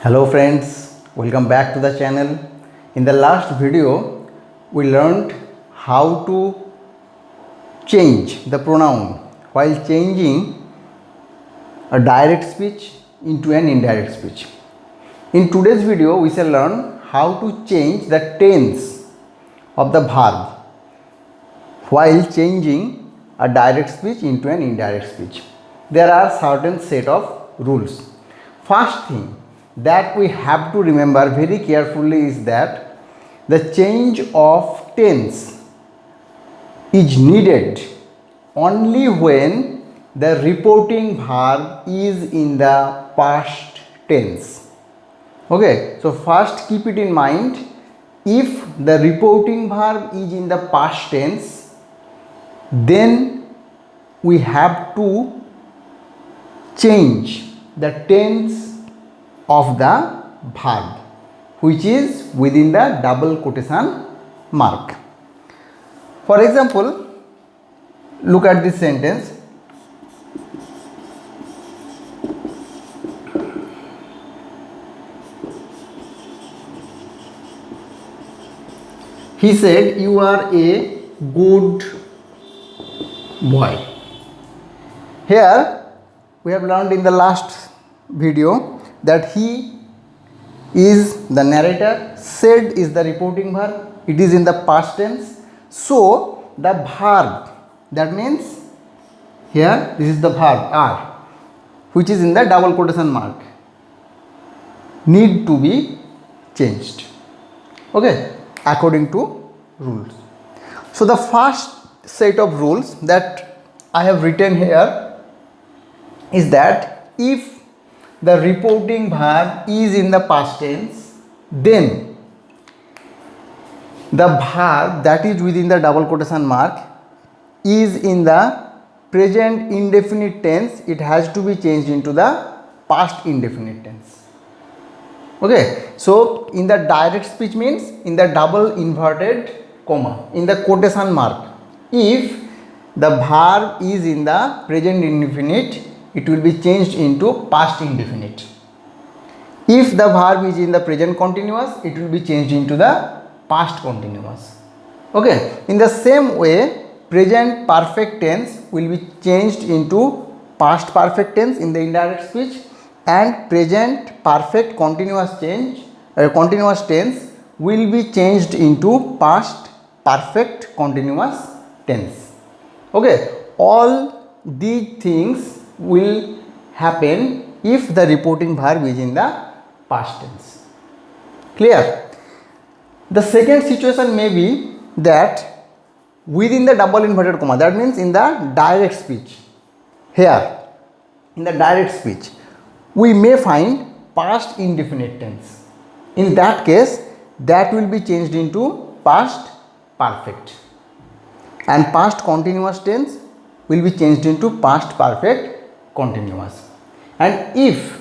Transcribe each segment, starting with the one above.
Hello friends, welcome back to the channel. In the last video, we learned how to change the pronoun while changing a direct speech into an indirect speech. In today's video, we shall learn how to change the tense of the verb while changing a direct speech into an indirect speech. There are certain set of rules. First thing that we have to remember very carefully is that the change of tense is needed only when the reporting verb is in the past tense. Okay, so first keep it in mind, if the reporting verb is in the past tense, then we have to change the tense of the verb which is within the double quotation mark. For example, look at this sentence. He said, "You are a good boy." Here we have learned in the last video that he is the narrator, said is the reporting verb, it is in the past tense. So the verb, that means here this is the verb are, which is in the double quotation mark, need to be changed, okay, according to rules. So the first set of rules that I have written here is that if the reporting verb is in the past tense, then the verb that is within the double quotation mark is in the present indefinite tense, it has to be changed into the past indefinite tense. Okay, so in the direct speech means in the double inverted comma, in the quotation mark, if the verb is in the present indefinite, it will be changed into past indefinite. If the verb is in the present continuous, it will be changed into the past continuous. Okay, in the same way, present perfect tense will be changed into past perfect tense in the indirect speech, and present perfect continuous tense will be changed into past perfect continuous tense. Okay, all these things will happen if the reporting verb is in the past tense. Clear? The second situation may be that within the double inverted comma, that means in the direct speech. Here, in the direct speech, we may find past indefinite tense. In that case, that will be changed into past perfect, and past continuous tense will be changed into past perfect continuous. And if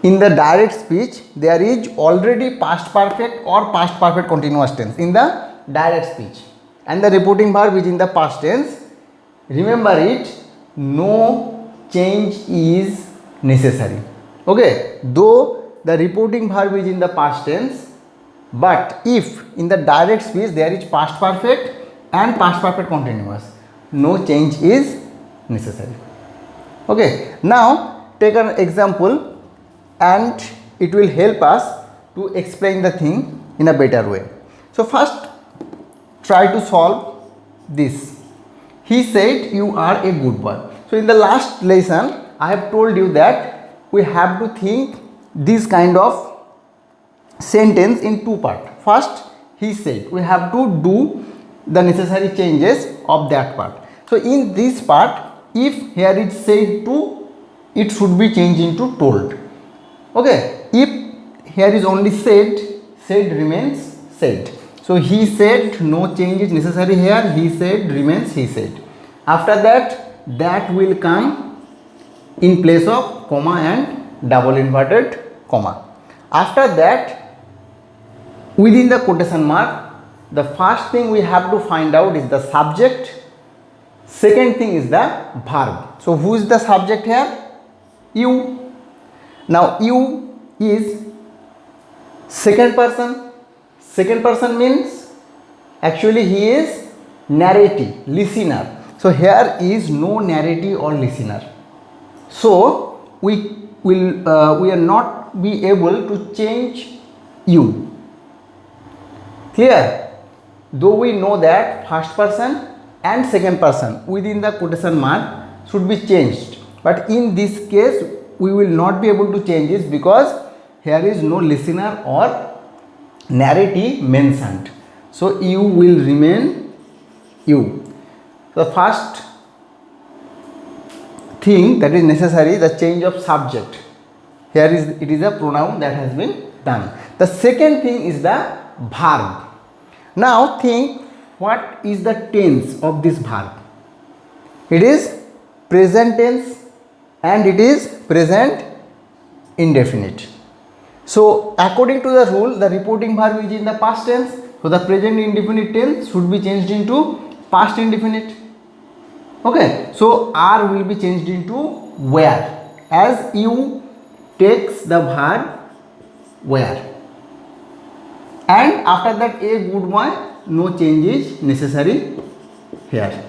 in the direct speech there is already past perfect or past perfect continuous tense in the direct speech and the reporting verb is in the past tense, remember it, no change is necessary. Okay, though the reporting verb is in the past tense, but if in the direct speech there is past perfect and past perfect continuous, no change is necessary. Okay, now take an example and it will help us to explain the thing in a better way. So first try to solve this. He said, "You are a good boy." So in the last lesson I have told you that we have to think this kind of sentence in two parts. First, he said, we have to do the necessary changes of that part. So in this part, if here it said to, it should be changed into told. Okay, if here is only said, said remains said. So he said, no change is necessary here, he said remains he said. After that, that will come in place of comma and double inverted comma. After that, within the quotation mark, the first thing we have to find out is the subject. Second thing is the verb. So who is the subject here? You. Now you is second person. Second person means actually he is narrative, listener. So here is no narrative or listener. So we are not be able to change you. Clear? Though we know that first person and second person within the quotation mark should be changed, but in this case we will not be able to change this because here is no listener or narrative mentioned. So you will remain you. The first thing that is necessary, the change of subject. Here is it is a pronoun that has been done. The second thing is the verb. Now think, what is the tense of this verb? It is present tense and it is present indefinite. So according to the rule, the reporting verb is in the past tense. So the present indefinite tense should be changed into past indefinite. Okay. So R will be changed into where, as you takes the verb where. And after that a good one, no change is necessary here,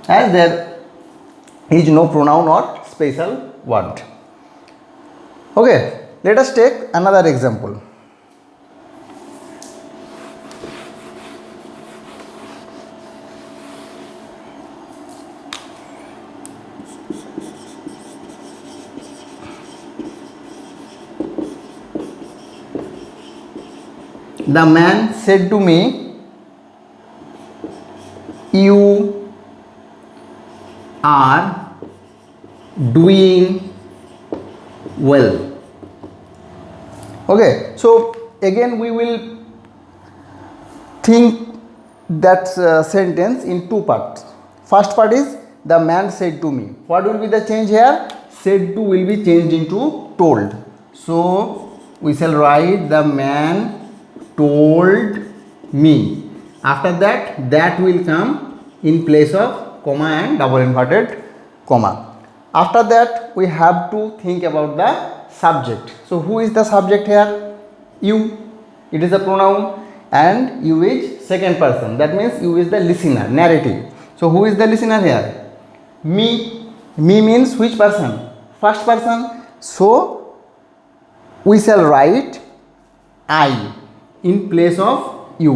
as there is no pronoun or special word. Okay, let us take another example. The man said to me, you are doing well. Okay, so again we will think that sentence in two parts. First part is the man said to me. What will be the change here? Said to will be changed into told. So we shall write the man told me. After that, that will come in place of comma and double inverted comma. After that, we have to think about the subject. So who is the subject here? You. It is a pronoun and you is second person. That means you is the listener, narrative. So who is the listener here? Me. Me means which person? First person. So we shall write I in place of you.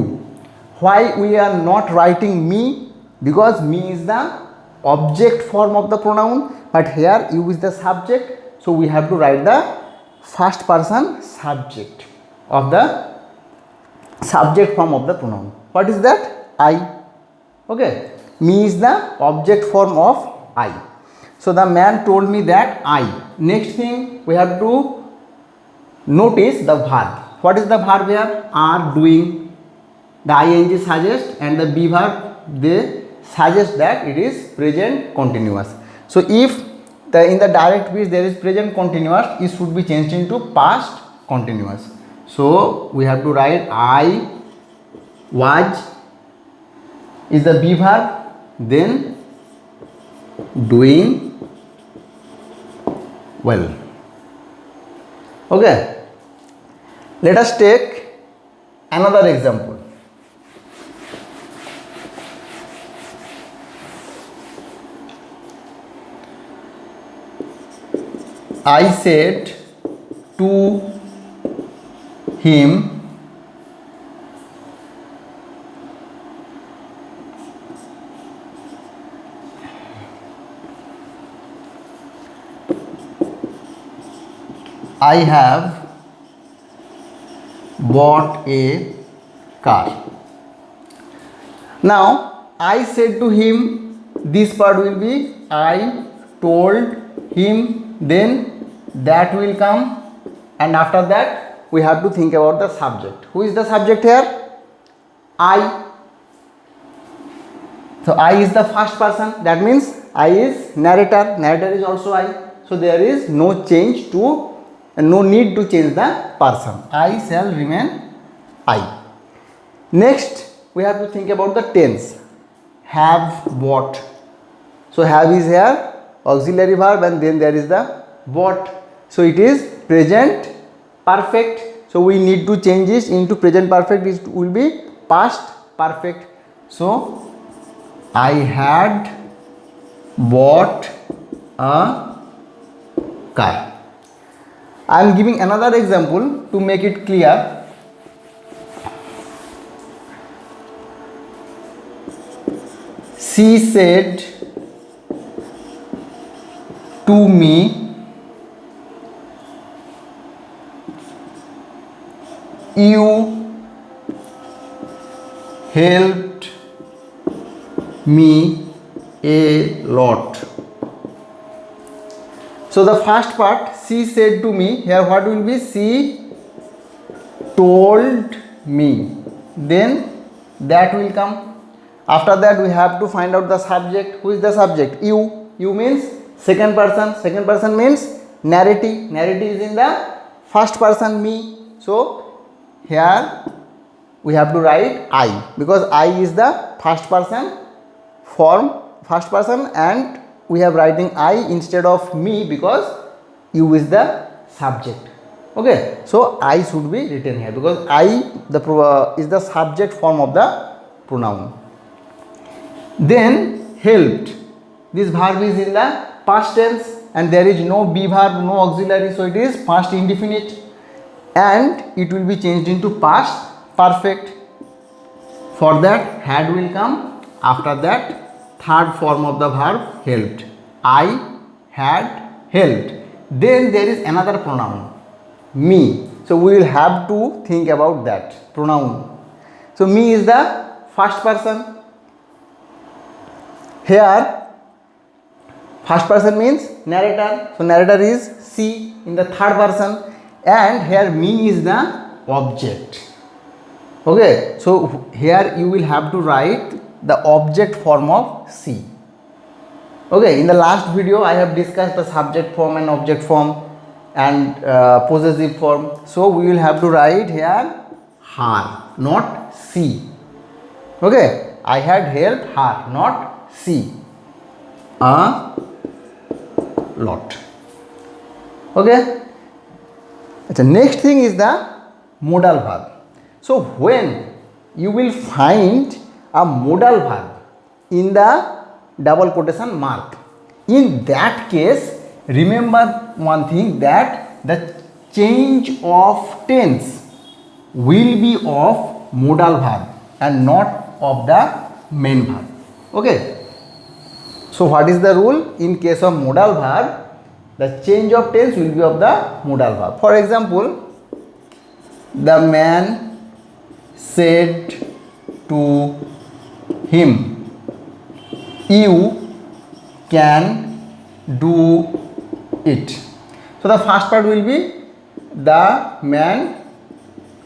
Why we are not writing me? Because me is the object form of the pronoun, but here you is the subject. So we have to write the first person subject of the subject form of the pronoun. What is that? I. Okay. Me is the object form of I. So the man told me that I. Next thing we have to notice the verb. What is the verb here? Are doing. The ing suggests and the be verb they suggest that it is present continuous. So if in the direct speech there is present continuous, it should be changed into past continuous. So we have to write I was is the be verb, then doing well. Okay. Let us take another example. I said to him, I have bought a car. Now I said to him, this part will be I told him, then that will come, and after that we have to think about the subject. Who is the subject here? I. So I is the first person, that means I is narrator, narrator is also I. So there is no change to and no need to change the person. I shall remain I. Next we have to think about the tense. Have bought. So have is here auxiliary verb and then there is the bought. So it is present perfect. So we need to change this into present perfect. It will be past perfect. So I had bought a car. I am giving another example to make it clear. She said to me, you helped me a lot. So the first part, she said to me, here what will be? She told me. Then that will come. After that we have to find out the subject. Who is the subject? You. You means second person. Second person means narrative. Narrative is in the first person, me. So here we have to write I, because I is the first person form, first person, and we have writing I instead of me because you is the subject. Okay, so I should be written here because I is the subject form of the pronoun. Then helped, this verb is in the past tense and there is no be verb, no auxiliary, so it is past indefinite and it will be changed into past perfect. For that had will come. After that third form of the verb helped. I had helped. Then there is another pronoun, me. So we will have to think about that pronoun. So me is the first person. Here first person means narrator. So narrator is she in the third person, and here me is the object. Okay, so here you will have to write the object form of she. Okay, in the last video I have discussed the subject form and object form and possessive form. So we will have to write here her, not she. Okay, I had helped her, not she. A lot. Okay. The next thing is the modal verb. So when you will find a modal verb in the double quotation mark, in that case remember one thing, that the change of tense will be of modal verb and not of the main verb. Okay, so what is the rule? In case of modal verb, the change of tense will be of the modal verb. For example, the man said to him, you can do it. So the first part will be the man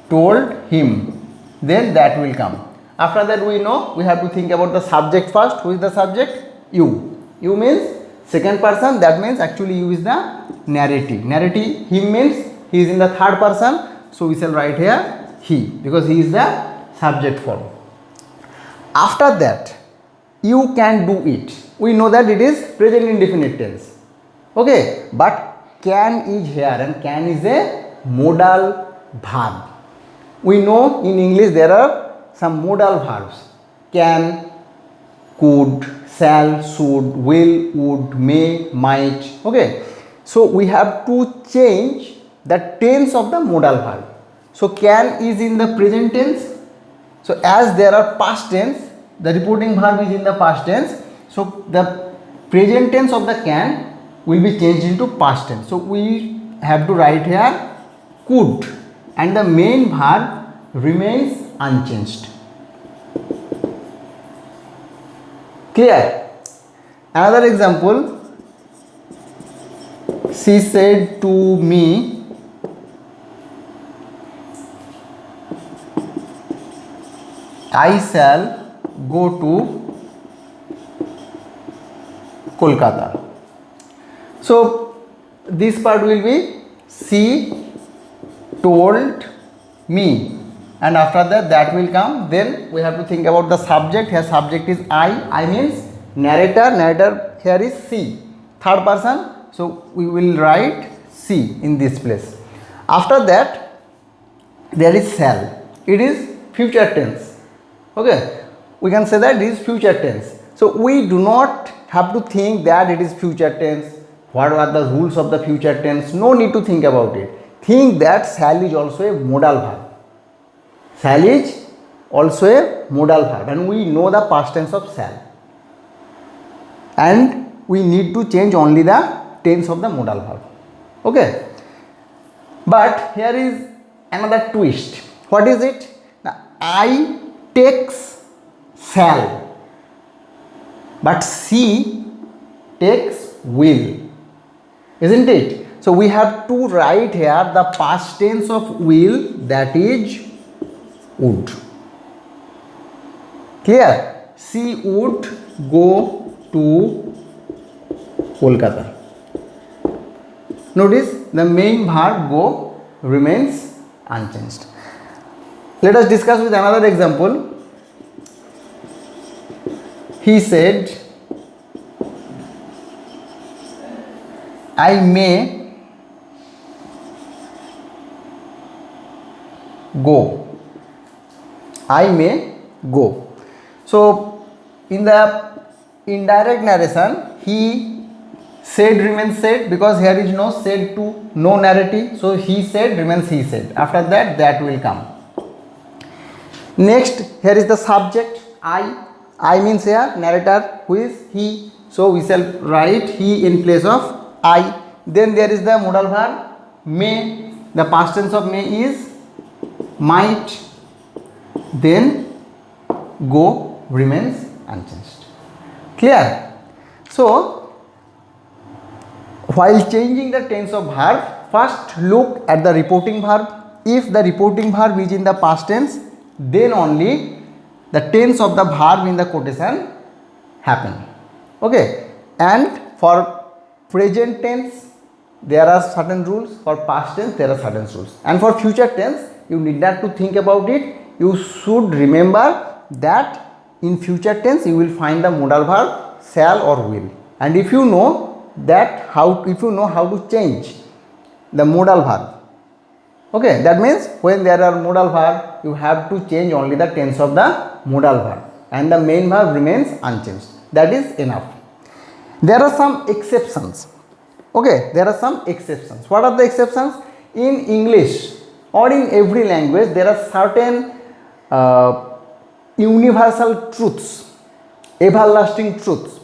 told him, then that will come. After that we know we have to think about the subject first. Who is the subject? You. You means second person, that means actually you is the narrative. Narrative, him means he is in the third person, so we shall write here he because he is the subject form. After that, you can do it. We know that it is present indefinite tense. Okay, but can is here and can is a modal verb. We know in English there are some modal verbs: can, could, shall, should, will, would, may, might. Okay, so we have to change the tense of the modal verb. So can is in the present tense. So as there are past tense, the reporting verb is in the past tense. So the present tense of the can will be changed into past tense. So we have to write here could, and the main verb remains unchanged. Clear? Another example, she said to me, I shall go to Kolkata. So this part will be she told me, and after that will come. Then we have to think about the subject. Here subject is I means narrator. Narrator here is she, third person. So we will write see in this place. After that, there is shall. It is future tense. Okay, we can say that it is future tense. So we do not have to think that it is future tense. What are the rules of the future tense? No need to think about it. Think that shall is also a modal verb. Shall is also a modal verb, and we know the past tense of shall. And we need to change only the tense of the modal verb. Okay. But here is another twist. What is it? Now, I takes shall, but she takes will. Isn't it? So we have to write here the past tense of will, that is would. Clear? She would go to Kolkata. Notice the main verb go remains unchanged. Let us discuss with another example. He said, I may go. I may go. So in the indirect narration, he said remains said, because here is no said to, no narrative. So he said remains he said. After that, that will come. Next, here is the subject I. I means here narrator, who is he. So we shall write he in place of I. Then there is the modal verb may. The past tense of may is might. Then go remains unchanged. Clear? So while changing the tense of verb, first look at the reporting verb. If the reporting verb is in the past tense, then only the tense of the verb in the quotation happen. Okay. And for present tense, there are certain rules. For past tense, there are certain rules. And for future tense, you need not to think about it. You should remember that in future tense, you will find the modal verb shall or will. And if you know that how to change the modal verb, okay, that means when there are modal verb, you have to change only the tense of the modal verb, and the main verb remains unchanged. That is enough. There are some exceptions. Okay, there are some exceptions. What are the exceptions? In English or in every language, there are certain universal truths, everlasting truths.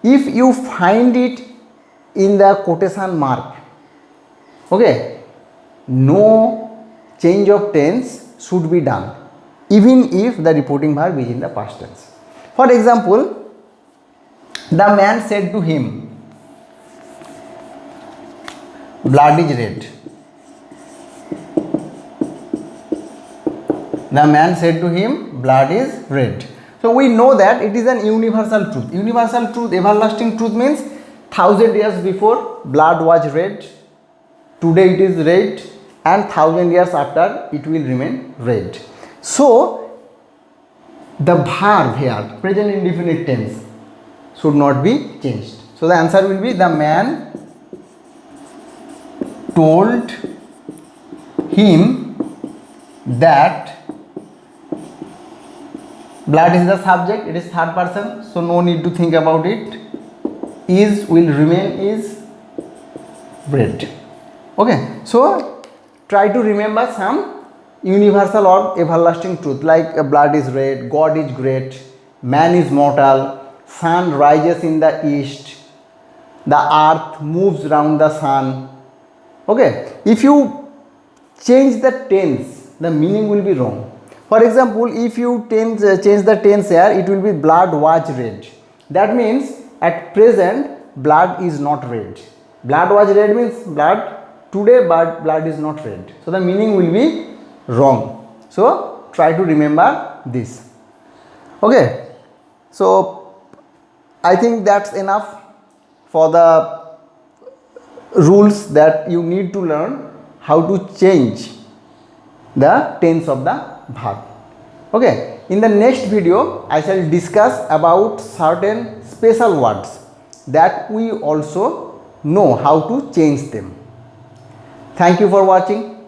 If you find it in the quotation mark, okay, no change of tense should be done, even if the reporting verb is in the past tense. For example, the man said to him, blood is red. The man said to him, blood is red. So we know that it is an universal truth. Universal truth, everlasting truth means 1000 years before blood was red, today it is red, and 1000 years after it will remain red. So the verb here, present indefinite tense, should not be changed. So the answer will be, the man told him that blood is the subject, it is third person, so no need to think about it. Is will remain is red. Okay, so try to remember some universal or everlasting truth, like blood is red, God is great, man is mortal, sun rises in the east, the earth moves round the sun. Okay, if you change the tense, the meaning will be wrong. For example, if you change the tense here, it will be blood was red. That means at present blood is not red. Blood was red means blood today, but blood is not red. So the meaning will be wrong. So try to remember this. Okay. So I think that's enough for the rules that you need to learn how to change the tense of the verb. Okay, in the next video I shall discuss about certain special words that we also know how to change them. Thank you for watching.